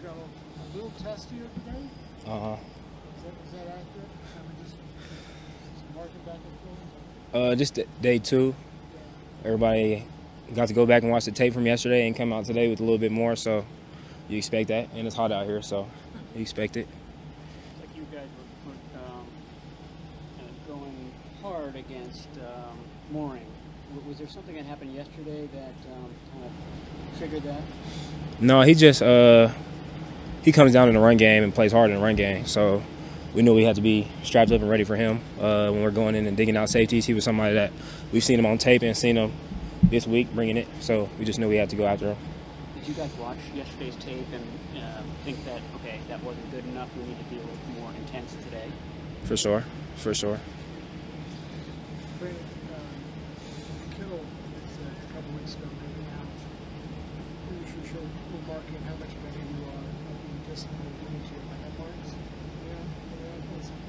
got a little testier today. Uh-huh. Is that accurate? I mean, just marking back and forth? Just day 2. Everybody got to go back and watch the tape from yesterday and come out today with a little bit more, so you expect that. And it's hot out here, so you expect it. Like you guys were going hard against Mooring. Was there something that happened yesterday that kind of triggered that? No, he just he comes down in the run game and plays hard in the run game. So we knew we had to be strapped up and ready for him when we're going in and digging out safeties. He was somebody that we've seen him on tape and seen him this week bringing it. So we just knew we had to go after him. Did you guys watch yesterday's tape and think that, okay, that wasn't good enough, we need to be a little more intense today? For sure. For sure. Brandon, Kittle was a couple weeks ago maybe out. Pretty sure remarking how much better you are at being disciplined into your landmarks.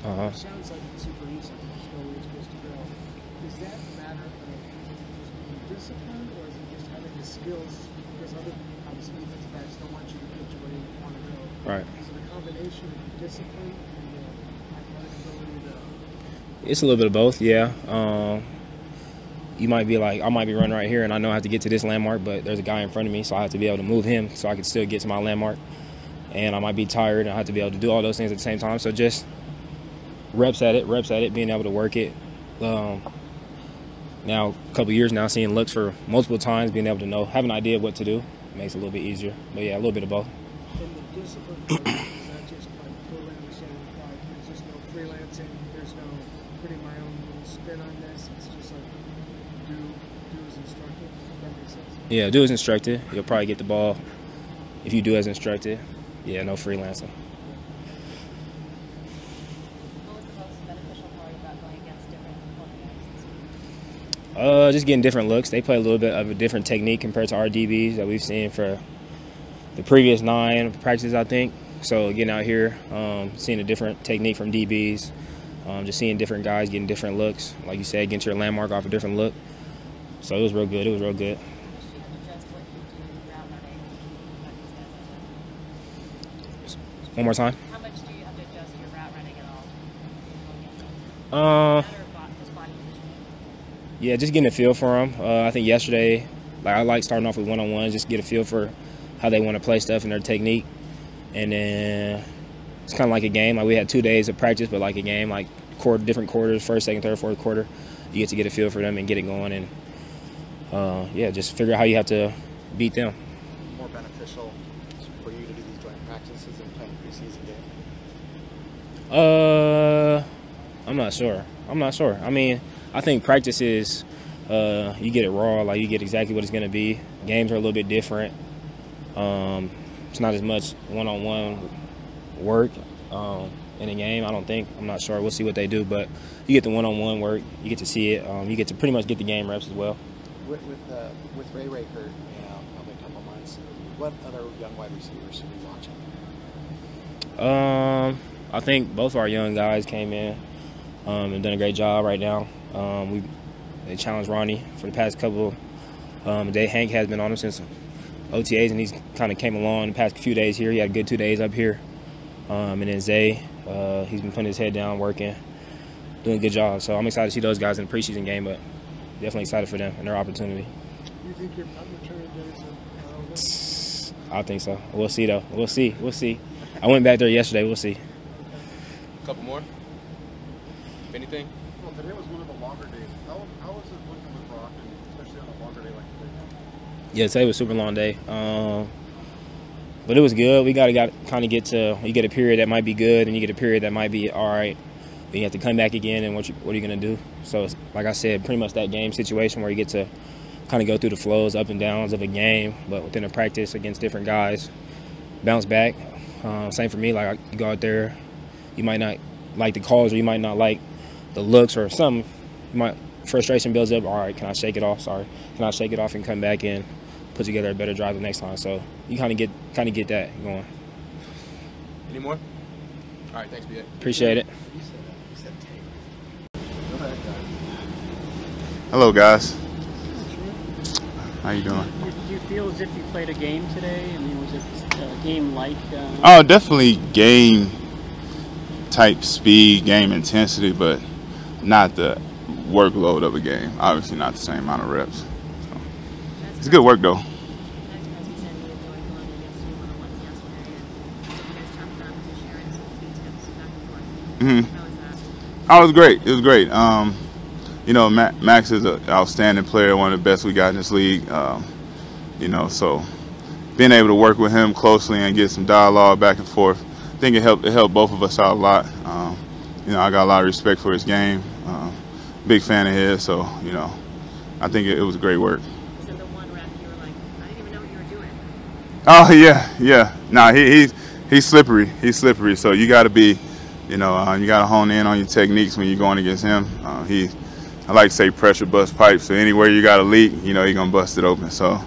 Uh-huh. It sounds like it's super easy. Just go where you're supposed to go. Is that a matter of just being disciplined, or is it just having the skills? Because other obviously defensive backs don't want you to get to where you want to go. Right. Is it a combination of discipline and athletic ability to? It's a little bit of both, yeah. You might be like, I might be running right here, and I know I have to get to this landmark, but there's a guy in front of me, so I have to be able to move him so I can still get to my landmark. And I might be tired, and I have to be able to do all those things at the same time. So just reps at it, being able to work it. Now, a couple years now, seeing looks for multiple times, being able to know, have an idea of what to do, makes it a little bit easier. But yeah, a little bit of both. And the discipline part, is that just like totally understanding like there's just no freelancing, there's no putting my own little spin on this, it's just like do as instructed, if that makes sense? Yeah, do as instructed. You'll probably get the ball if you do as instructed. Yeah, no freelancing. What was the most beneficial part about going against different opponents? Just getting different looks. They play a little bit of a different technique compared to our DBs that we've seen for the previous 9 practices, I think. So getting out here, seeing a different technique from DBs, just seeing different guys getting different looks. Like you said, getting to your landmark off a different look. So it was real good. It was real good. One more time. How much do you have to adjust your route running at all? Yeah, just getting a feel for them. I think yesterday, I like starting off with one-on-ones, just get a feel for how they want to play stuff and their technique. And then it's kind of like a game. Like we had 2 days of practice, but like a game, like different quarters, first, second, third, fourth quarter. You get to get a feel for them and get it going, and yeah, just figure out how you have to beat them. More beneficial for you to do these joint practices and playing preseason game? I'm not sure. I mean, I think practice is you get it raw, like you get exactly what it's going to be. Games are a little bit different. It's not as much one-on-one work in a game, I don't think. I'm not sure. We'll see what they do, but you get the one-on-one work. You get to see it. You get to pretty much get the game reps as well. With Ray hurt, probably a couple months, what other young wide receivers should we be watching? I think both of our young guys came in and done a great job right now. They challenged Ronnie for the past couple days. Hank has been on him since OTAs, and he's kind of came along the past few days here. He had a good 2 days up here. And then Zay, he's been putting his head down, working, doing a good job. So I'm excited to see those guys in the preseason game, but definitely excited for them and their opportunity. Do you think your punt return days are over? I think so. We'll see, though. We'll see. I went back there yesterday. We'll see. A couple more? If anything? Well, today was one of the longer days. How was it looking with Brock, especially on a longer day like today? Yeah, today was a super long day. But it was good. We got to kind of get to, you get a period that might be good, and you get a period that might be all right. Then you have to come back again, and what are you going to do? So, it's, like I said, pretty much that game situation where you get to kind of go through the flows, up and downs of a game, but within a practice against different guys, bounce back. Same for me. Like, you go out there, you might not like the calls, or you might not like the looks or something. Frustration builds up. All right, can I shake it off? Sorry. Can I shake it off and come back and put together a better drive the next time? So you kind of get that going. Any more? All right, thanks, B.A. Appreciate it. Hello, guys. How you doing? Do you feel as if you played a game today? I mean, was it a game like? Oh, definitely game type speed, game intensity, but not the workload of a game. Obviously, not the same amount of reps. So, it's good work though. Oh, it was great. It was great. You know, Max is an outstanding player, one of the best we got in this league. You know, so being able to work with him closely and get some dialogue back and forth, I think it helped both of us out a lot. You know, I got a lot of respect for his game. Big fan of his, so you know, I think it was great work. So the one rep, you were like, I didn't even know what you were doing. Oh yeah. Nah, he's slippery. He's slippery. So you got to be, you know, you got to hone in on your techniques when you're going against him. I like to say pressure bust pipe. So anywhere you got a leak, you know, you're gonna bust it open. So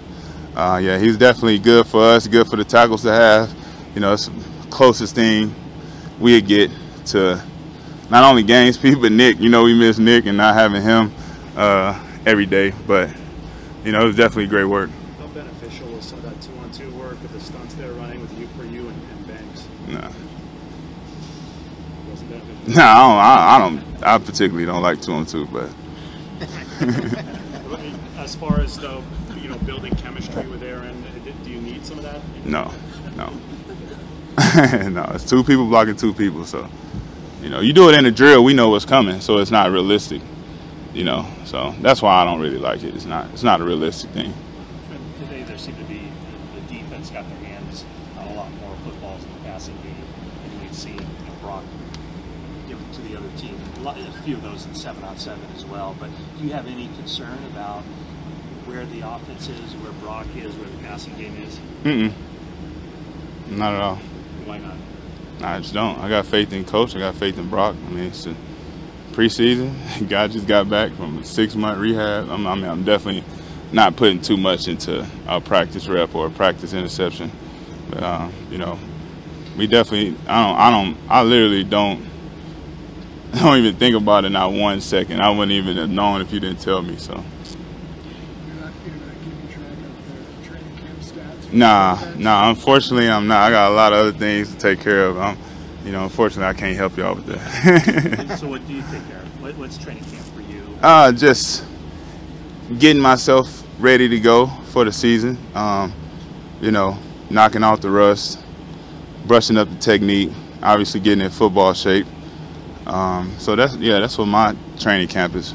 yeah, he's definitely good for us. Good for the tackles to have. You know, it's the closest thing we'd get to not only game speed, but Nick. You know, we miss Nick and not having him every day. But you know, it was definitely great work. How beneficial was some of that 2-on-2 work with the stunts they're running with you and Banks? No. Wasn't beneficial? No, I particularly don't like 2-on-2, but. As far as though, you know, building chemistry with Aaron, do you need some of that? No. No, it's two people blocking two people, so you know, you do it in a drill, we know what's coming, so it's not realistic. You know, so that's why I don't really like it. It's not a realistic thing. Today there seemed to be the defense got their hands on a lot more footballs in the passing game, and we've seen Brock give it to the other team. A few of those in 7-on-7 as well. But do you have any concern about where the offense is, where Brock is, where the passing game is? Not at all. Why not? I just don't. I got faith in Coach. I got faith in Brock. I mean, it's a preseason. Guy just got back from a 6-month rehab. I'm definitely not putting too much into a practice rep or a practice interception. But you know, we definitely. I literally don't even think about it not 1 second. I wouldn't even have known if you didn't tell me. So. You're not keeping track of their training camp stats? Nah. Unfortunately, I'm not. I got a lot of other things to take care of. You know, unfortunately, I can't help y'all with that. So what do you take care of? What's training camp for you? Just getting myself ready to go for the season. You know, knocking out the rust, brushing up the technique, obviously getting in football shape. So that's what my training camp is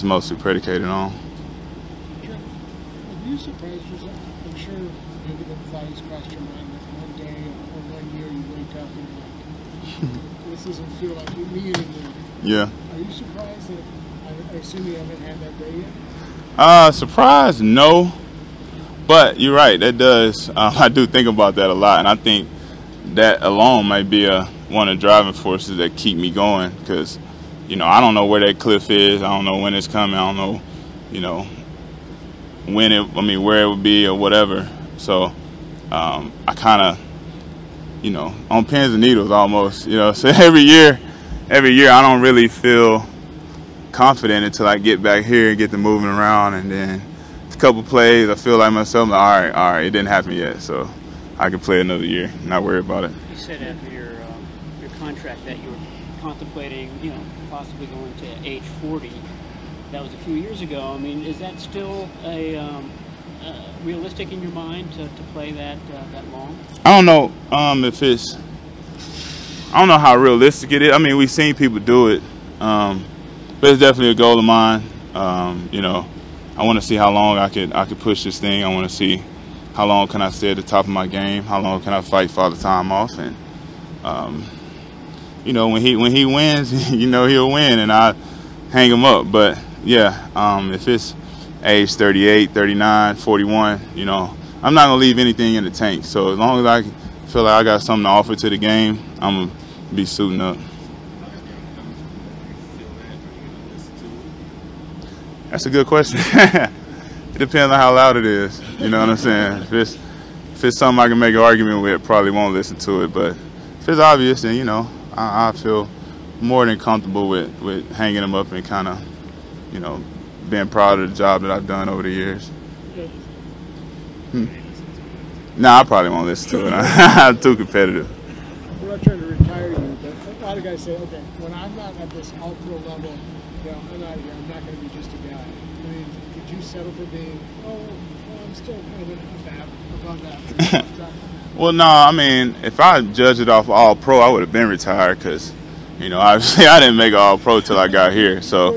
mostly predicated on. Trent, are you surprised yourself? I'm sure maybe the thoughts crossed your mind that one day or 1 year you wake up and you're like, this doesn't feel like me anymore. Yeah. Are you surprised that I assume you haven't had that day yet? Surprised, no. But you're right, that does. I do think about that a lot, and I think that alone might be one of the driving forces that keep me going, because, you know, I don't know where that cliff is. I don't know when it's coming. I don't know, you know, where it would be or whatever. So I kind of, you know, on pins and needles almost, you know. So every year I don't really feel confident until I get back here and get the moving around, and then a couple plays I feel like myself, like, all right, it didn't happen yet, so I can play another year, not worry about it. You said after your contract that you were contemplating, you know, possibly going to age 40. That was a few years ago. I mean, is that still realistic in your mind to play that long? I don't know if it's. I don't know how realistic it is. I mean, we've seen people do it, but it's definitely a goal of mine. You know, I want to see how long I could push this thing. I want to see how long can I stay at the top of my game. How long can I fight Father Time off? And you know, when he wins, you know he'll win, and I hang him up. But yeah, if it's age 38, 39, 41, you know, I'm not gonna leave anything in the tank. So as long as I feel like I got something to offer to the game, I'm gonna be suiting up. That's a good question. It depends on how loud it is. You know what I'm saying? If it's something I can make an argument with, probably won't listen to it. But if it's obvious, then, you know, I feel more than comfortable with hanging them up and kind of, you know, being proud of the job that I've done over the years. Yeah, No, I probably won't listen to it. I'm too competitive. We're not trying to retire you, but a lot of guys say, okay, when I'm not at this all-pro level, you know, I'm out of here. I'm not going to be just a guy. I mean, could you settle for being, well, I'm still kind of above that? Well, no, I mean, if I judged it off all-pro, I would have been retired because, you know, obviously I didn't make all-pro till I got here. So,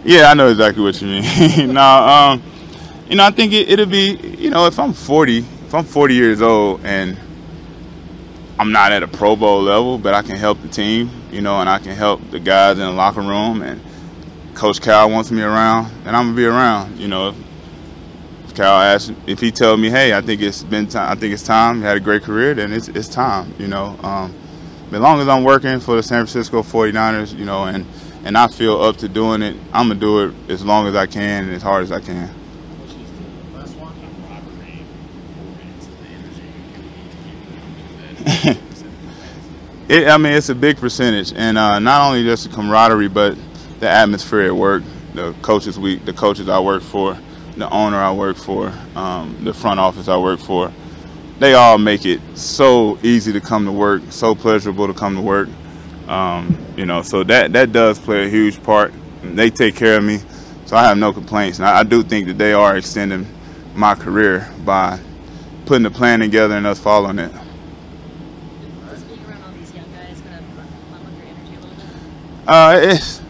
yeah, I know exactly what you mean. No, you know, I think it'll be, you know, if I'm 40 years old and I'm not at a Pro Bowl level, but I can help the team, you know, and I can help the guys in the locker room, and Coach Cal wants me around, then I'm gonna be around. You know, if Cal asks, if he tells me, hey, I think it's time. You had a great career, then it's time. You know, but as long as I'm working for the San Francisco 49ers, you know, and I feel up to doing it, I'm gonna do it as long as I can and as hard as I can. I mean, it's a big percentage, and not only just the camaraderie, but the atmosphere at work, the coaches I work for, the owner I work for, the front office I work for. They all make it so easy to come to work, so pleasurable to come to work. You know, so that does play a huge part. They take care of me, so I have no complaints. And I do think that they are extending my career by putting the plan together and us following it. It's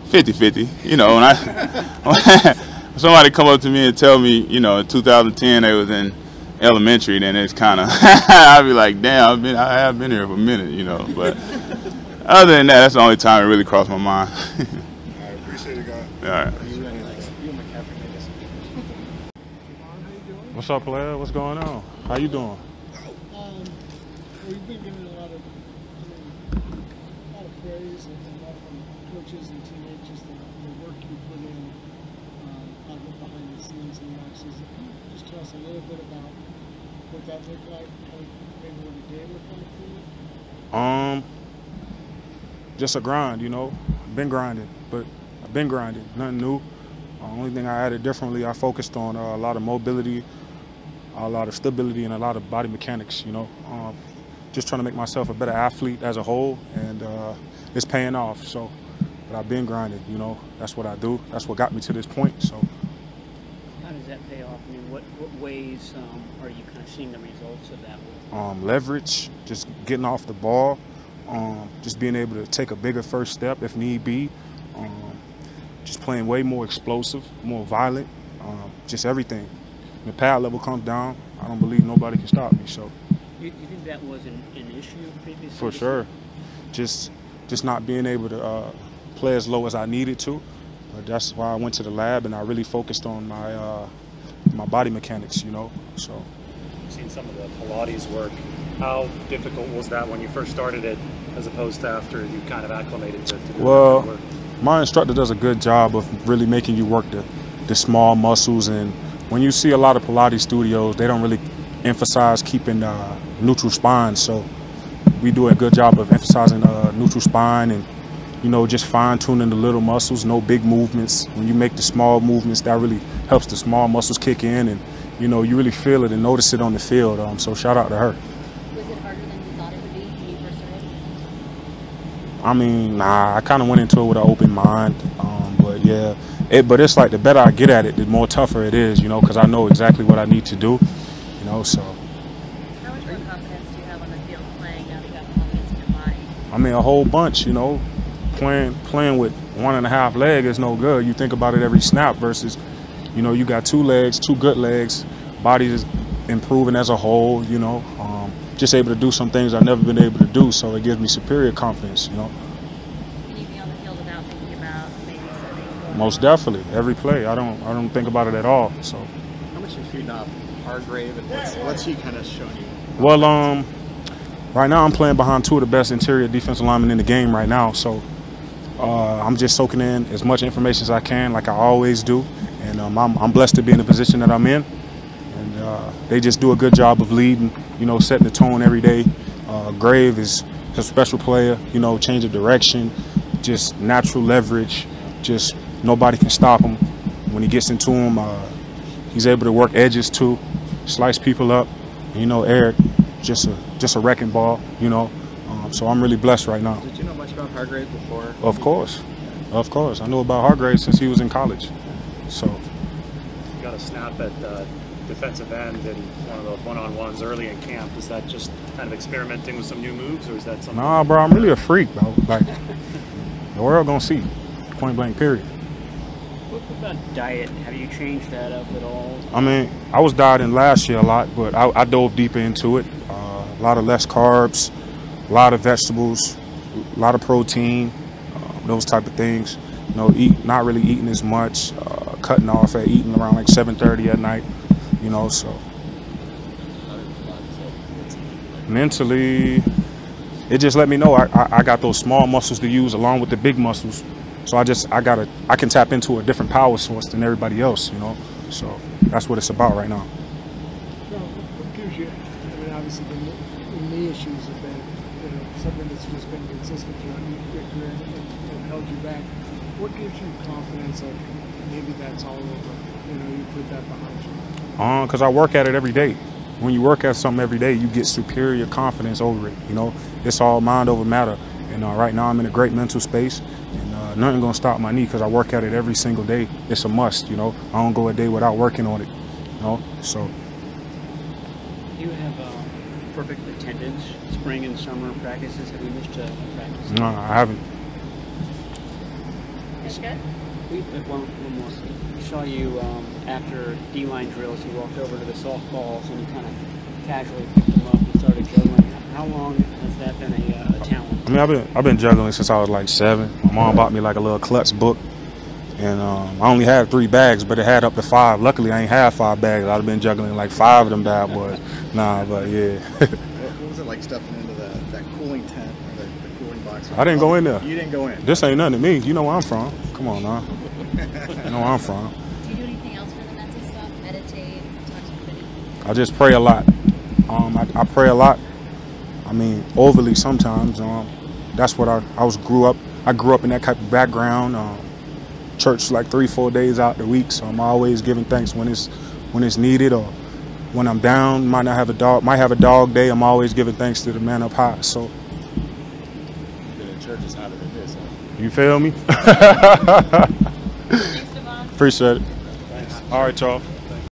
50-50, you know. When somebody come up to me and tell me, you know, in 2010 they was in elementary, then it's kind of I'd be like, damn, I have been here for a minute, you know. But other than that, that's the only time it really crossed my mind. I appreciate it, guys. All right. What's up, player? What's going on? How you doing? We've been getting a lot of praise and from coaches and teammates, just the work you put in behind the scenes in the offseason. Can you just tell us a little bit about what that looked like, maybe what a day looked like for you? Just a grind, you know. Been grinding, but I've been grinding. Nothing new. Only thing I added differently, I focused on a lot of mobility, a lot of stability, and a lot of body mechanics, you know. Just trying to make myself a better athlete as a whole, and it's paying off. So, but I've been grinding, you know. That's what I do. That's what got me to this point. So, how does that pay off? I mean, what ways are you kind of seeing the results of that? Leverage, just getting off the ball, just being able to take a bigger first step if need be, just playing way more explosive, more violent, just everything. When the pad level comes down, I don't believe nobody can stop me. So. You think that was an issue previously? For sure. Just not being able to play as low as I needed to. But that's why I went to the lab and I really focused on my body mechanics, you know. So. You've seen some of the Pilates work. How difficult was that when you first started it, as opposed to after you kind of acclimated to doing that work? My instructor does a good job of really making you work the small muscles, and when you see a lot of Pilates studios, they don't really emphasize keeping neutral spine, so we do a good job of emphasizing neutral spine and, you know, just fine-tuning the little muscles, no big movements. When you make the small movements, that really helps the small muscles kick in, and, you know, you really feel it and notice it on the field, so shout out to her. Was it harder than you thought it would be when you first started? I mean, nah, I kind of went into it with an open mind, but yeah, but it's like the better I get at it, the more tougher it is, you know, because I know exactly what I need to do. You know, so. How much more confidence do you have on the field playing now that you got confidence in your body? I mean, a whole bunch, you know. Playing with 1.5 leg is no good. You think about it every snap versus, you know, you got 2 legs, 2 good legs. Body is improving as a whole, you know. Just able to do some things I've never been able to do, so it gives me superior confidence, you know. Can you be on the field without thinking about maybe something? Most definitely, every play. I don't think about it at all. So. How much are you feeding off Hargrave, and what's he kind of showing you? Well, right now I'm playing behind 2 of the best interior defensive linemen in the game right now, so I'm just soaking in as much information as I can, like I always do, and I'm blessed to be in the position that I'm in, and they just do a good job of leading, you know, setting the tone every day. Grave is a special player, you know, change of direction, just natural leverage, just nobody can stop him. When he gets into him, he's able to work edges too. slice people up. You know, Eric, just a wrecking ball. You know, so I'm really blessed right now. Did you know much about Hargrave before? Of course. I knew about Hargrave since he was in college. So. You got a snap at defensive end and one of the one-on-ones early in camp. Is that just kind of experimenting with some new moves, or is that something? Nah, bro, I'm really a freak, bro. Like, the world gonna see. Point blank, period. What about diet? Have you changed that up at all? I mean, I was dieting last year a lot, but I dove deeper into it. A lot of less carbs, a lot of vegetables, a lot of protein, those type of things. You know, not really eating as much, cutting off at eating around like 7:30 at night. You know, so mentally, it just let me know I got those small muscles to use along with the big muscles. So I can tap into a different power source than everybody else, you know. So that's what it's about right now. Well, what gives you, I mean, obviously the knee issues have been, you know, something that's just been consistent throughout your career and held you back. What gives you confidence like maybe that's all over, you know, you put that behind you? Because I work at it every day. When you work at something every day, you get superior confidence over it. You know, it's all mind over matter. And right now I'm in a great mental space, and nothing gonna stop my knee because I work at it every single day. It's a must. You know, I don't go a day without working on it. You know, so. You have perfect attendance, spring and summer practices. Have you missed a practice? No, I haven't. That's good. One more. We saw you after D-line drills. You walked over to the softballs and you kind of casually picked them up and started juggling. How long has that been a talent? I mean, I've been juggling since I was like 7. My mom bought me like a little klutz book, and I only had 3 bags, but it had up to 5. Luckily, I ain't had 5 bags. I'd have been juggling like 5 of them bad boys. Nah, but yeah. What was it like stepping into that cooling tent or the cooling box? I didn't go in there. You didn't go in. This ain't nothing to me. You know where I'm from. Come on now. You know where I'm from. Do you do anything else for the mental stuff? Meditate, talk to somebody? I just pray a lot. I pray a lot. I mean, overly sometimes. That's what I grew up. I grew up in that type of background. Church like 3-4 days out the week, so I'm always giving thanks when it's needed, or when I'm down. Might have a dog day. I'm always giving thanks to the man up high. So. The church is hotter than this. Huh? You feel me? Thanks, Javon. Appreciate it. Thanks. All right, y'all.